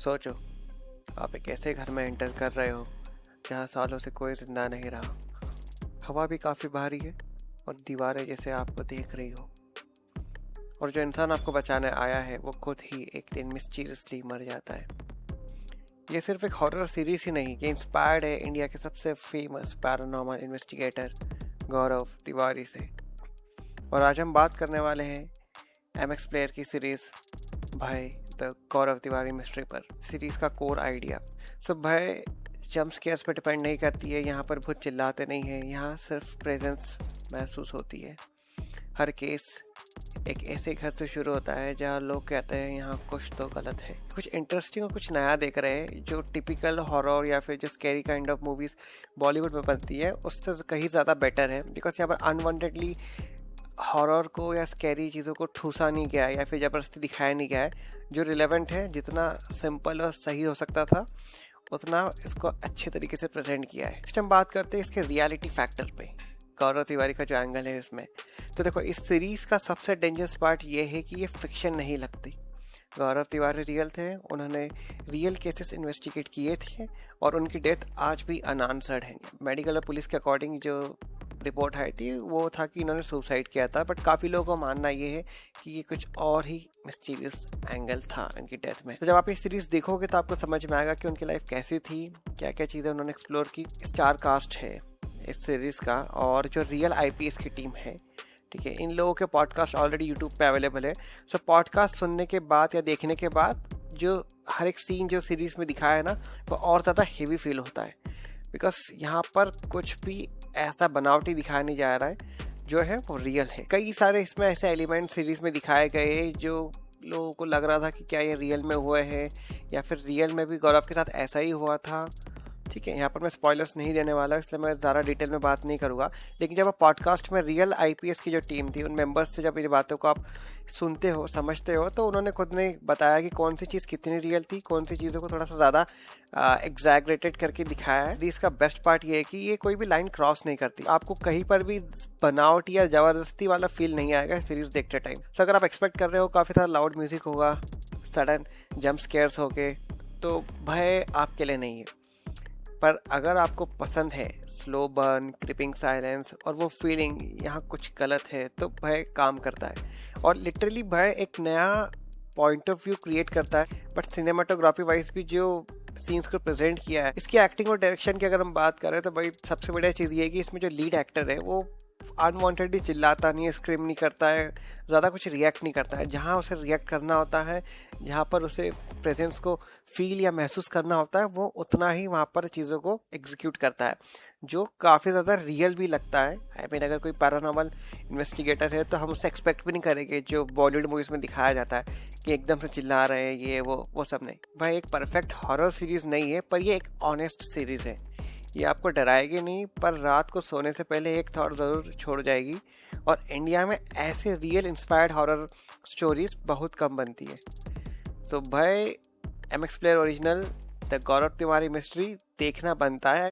सोचो, आप एक ऐसे घर में एंटर कर रहे हो जहाँ सालों से कोई जिंदा नहीं रहा। हवा भी काफ़ी भारी है और दीवारें जैसे आपको देख रही हो। और जो इंसान आपको बचाने आया है वो खुद ही एक दिन मिस्टीरियसली मर जाता है। ये सिर्फ एक हॉरर सीरीज ही नहीं, ये इंस्पायर्ड है इंडिया के सबसे फेमस पैरानॉर्मल इन्वेस्टिगेटर गौरव तिवारी से। और आज हम बात करने वाले हैं एमएक्स प्लेयर की सीरीज भय द गौरव तिवारी मिस्ट्री पर। सीरीज का कोर आइडिया भय जंप स्केयर्स पर डिपेंड नहीं करती है। यहाँ पर भूत चिल्लाते नहीं है, यहाँ सिर्फ प्रेजेंस महसूस होती है। हर केस एक ऐसे घर से शुरू होता है जहाँ लोग कहते हैं यहाँ कुछ तो गलत है। कुछ इंटरेस्टिंग और कुछ नया देख रहे हैं जो टिपिकल हॉरर या फिर जो scary kind of movies Bollywood में बनती है उससे कहीं ज़्यादा बेटर है। बिकॉज यहाँ पर अनवांटेडली हॉरर को या स्कैरी चीज़ों को ठूसा नहीं गया है या फिर ज़बरदस्ती दिखाया नहीं गया है। जो रिलेवेंट है, जितना सिंपल और सही हो सकता था उतना इसको अच्छे तरीके से प्रेजेंट किया है। नेक्स्ट हम बात करते हैं इसके रियलिटी फैक्टर पे, गौरव तिवारी का जो एंगल है इसमें। तो देखो, इस सीरीज़ का सबसे डेंजरस पार्ट ये है कि ये फिक्शन नहीं लगती। गौरव तिवारी रियल थे, उन्होंने रियल केसेस इन्वेस्टिगेट किए थे और उनकी डेथ आज भी अनआंसर्ड है। मेडिकल और पुलिस के अकॉर्डिंग जो रिपोर्ट आई थी वो था कि इन्होंने सुसाइड किया था, बट काफ़ी लोगों का मानना ये है कि ये कुछ और ही मिस्टीरियस एंगल था इनकी डेथ में। तो जब आप ये सीरीज़ देखोगे तो आपको समझ में आएगा कि उनकी लाइफ कैसी थी, क्या क्या चीज़ें उन्होंने एक्सप्लोर की। स्टार कास्ट है इस सीरीज़ का और जो रियल आईपीएस की टीम है, ठीक है। इन लोगों के पॉडकास्ट ऑलरेडी यूट्यूब पे अवेलेबल है। सो पॉडकास्ट सुनने के बाद या देखने के बाद जो हर एक सीन जो सीरीज़ में दिखाया है ना, वो और ज़्यादा हेवी फील होता है। बिकॉज यहाँ पर कुछ भी ऐसा बनावटी दिखाया नहीं जा रहा है, जो है वो रियल है। कई सारे इसमें ऐसे एलिमेंट सीरीज़ में दिखाए गए जो लोगों को लग रहा था कि क्या ये रियल में हुए हैं या फिर रियल में भी गौरव के साथ ऐसा ही हुआ था, ठीक है। यहाँ पर मैं स्पॉयलर्स नहीं देने वाला, इसलिए मैं ज़्यादा डिटेल में बात नहीं करूँगा। लेकिन जब आप पॉडकास्ट में रियल आईपीएस की जो टीम थी उन मेंबर्स से जब इन बातों को आप सुनते हो, समझते हो, तो उन्होंने खुद ने बताया कि कौन सी चीज़ कितनी रियल थी, कौन सी चीज़ों को थोड़ा सा ज़्यादा एग्जैगरेटेड करके दिखाया है। इसका बेस्ट पार्ट ये है कि ये कोई भी लाइन क्रॉस नहीं करती। आपको कहीं पर भी बनावट या ज़बरदस्ती वाला फील नहीं आएगा सीरीज़ देखते टाइम। सो अगर आप एक्सपेक्ट कर रहे हो काफ़ी सारा लाउड म्यूज़िक होगा, सडन जंप स्केयर्स होंगे, तो भय आपके लिए नहीं है। पर अगर आपको पसंद है स्लो बर्न, क्रिपिंग साइलेंस और वो फीलिंग यहाँ कुछ गलत है, तो भय काम करता है। और लिटरली भय एक नया पॉइंट ऑफ व्यू क्रिएट करता है। बट सिनेमाटोग्राफी वाइज भी जो सीन्स को प्रेजेंट किया है, इसकी एक्टिंग और डायरेक्शन की अगर हम बात करें तो भाई सबसे बढ़िया चीज़ ये है कि इसमें जो लीड एक्टर है वो अनवांटेडली चिल्लाता नहीं है, स्क्रीम नहीं करता है, ज़्यादा कुछ रिएक्ट नहीं करता है। जहाँ उसे रिएक्ट करना होता है, जहाँ पर उसे प्रेजेंस को फील या महसूस करना होता है, वो उतना ही वहाँ पर चीज़ों को एग्जीक्यूट करता है, जो काफ़ी ज़्यादा रियल भी लगता है। आई मीन अगर कोई पैरानॉर्मल इन्वेस्टिगेटर है तो हम उससे एक्सपेक्ट भी नहीं करेंगे जो बॉलीवुड मूवीज़ में दिखाया जाता है कि एकदम से चिल्ला रहे हैं, ये वो सब नहीं। भाई एक परफेक्ट हॉरर सीरीज़ नहीं है, पर ये एक ऑनेस्ट सीरीज़ है। ये आपको डराएगी नहीं, पर रात को सोने से पहले एक थॉट ज़रूर छोड़ जाएगी। और इंडिया में ऐसे रियल इंस्पायर्ड हॉरर स्टोरीज बहुत कम बनती है। सो भय MX player original the Gaurav Tiwari mystery देखना बनता है।